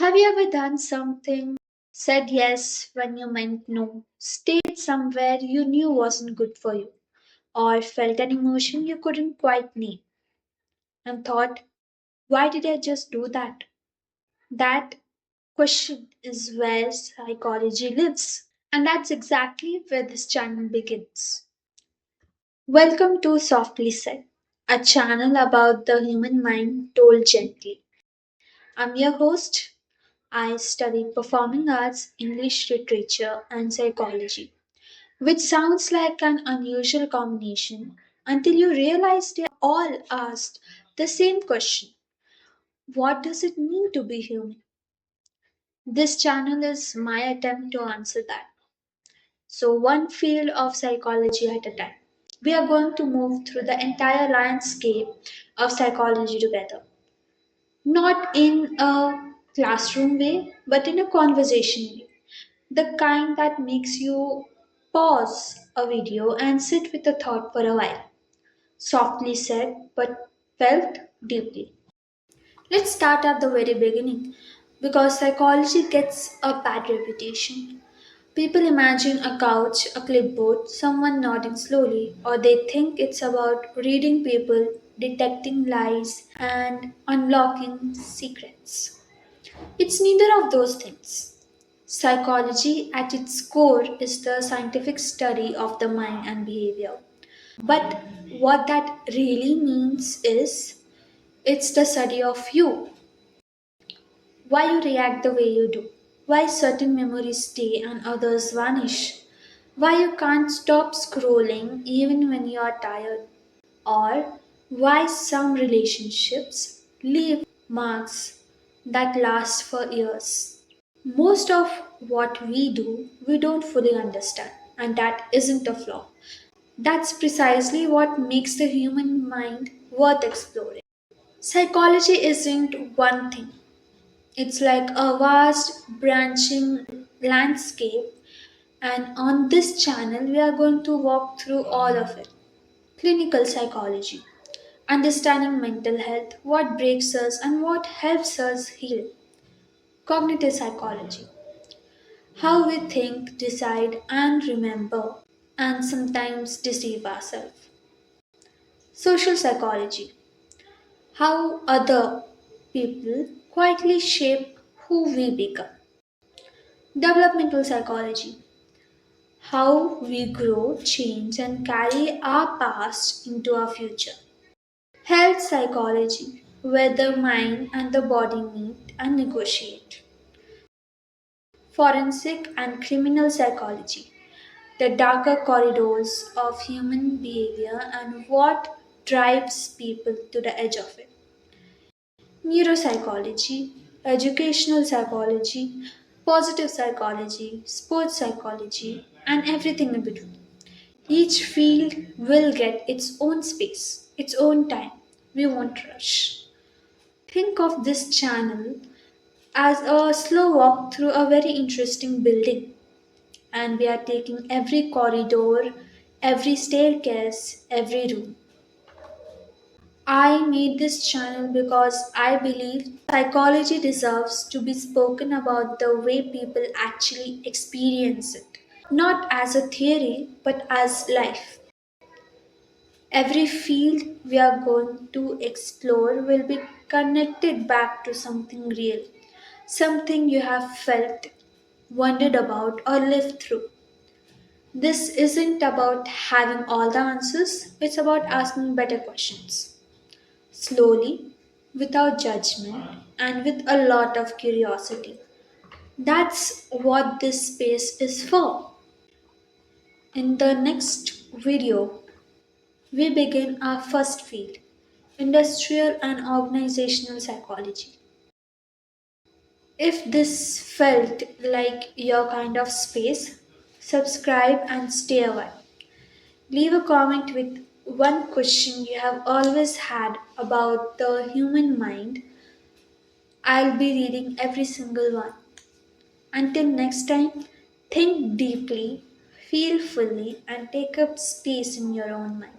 Have you ever done something, said yes when you meant no, stayed somewhere you knew wasn't good for you, or felt an emotion you couldn't quite name, and thought, why did I just do that? That question is where psychology lives. And that's exactly where this channel begins. Welcome to Softly Said, a channel about the human mind told gently. I'm your host. I studied performing arts, English literature, and psychology, which sounds like an unusual combination until you realize they all asked the same question: what does it mean to be human? This channel is my attempt to answer that. So, one field of psychology at a time. We are going to move through the entire landscape of psychology together. Not in a classroom way, but in a conversation way. The kind that makes you pause a video and sit with a thought for a while. Softly said, but felt deeply. Let's start at the very beginning because psychology gets a bad reputation. People imagine a couch, a clipboard, someone nodding slowly, or they think it's about reading people, detecting lies, and unlocking secrets. It's neither of those things. Psychology, at its core, is the scientific study of the mind and behavior. But what that really means is it's the study of you, why you react the way you do, why certain memories stay and others vanish, why you can't stop scrolling even when you are tired, or why some relationships leave marks that last for years. Most of what we do, we don't fully understand, and that isn't a flaw. That's precisely what makes the human mind worth exploring. Psychology isn't one thing, it's like a vast branching landscape, and on this channel, we are going to walk through all of it. Clinical psychology, understanding mental health, what breaks us and what helps us heal. Cognitive psychology, how we think, decide, and remember, and sometimes deceive ourselves. Social psychology, how other people quietly shape who we become. Developmental psychology, how we grow, change, and carry our past into our future. Health psychology, where the mind and the body meet and negotiate. Forensic and criminal psychology, the darker corridors of human behavior and what drives people to the edge of it. Neuropsychology, educational psychology, positive psychology, sports psychology, and everything in between. Each field will get its own space, its own time. We won't rush. Think of this channel as a slow walk through a very interesting building, and we are taking every corridor, every staircase, every room. I made this channel because I believe psychology deserves to be spoken about the way people actually experience it. Not as a theory, but as life. Every field we are going to explore will be connected back to something real, something you have felt, wondered about, or lived through. This isn't about having all the answers, it's about asking better questions. Slowly, without judgment, and with a lot of curiosity. That's what this space is for. In the next video, we begin our first field, industrial and organizational psychology. If this felt like your kind of space, subscribe and stay a while. Leave a comment with one question you have always had about the human mind. I'll be reading every single one. Until next time, think deeply, feel fully, and take up space in your own mind.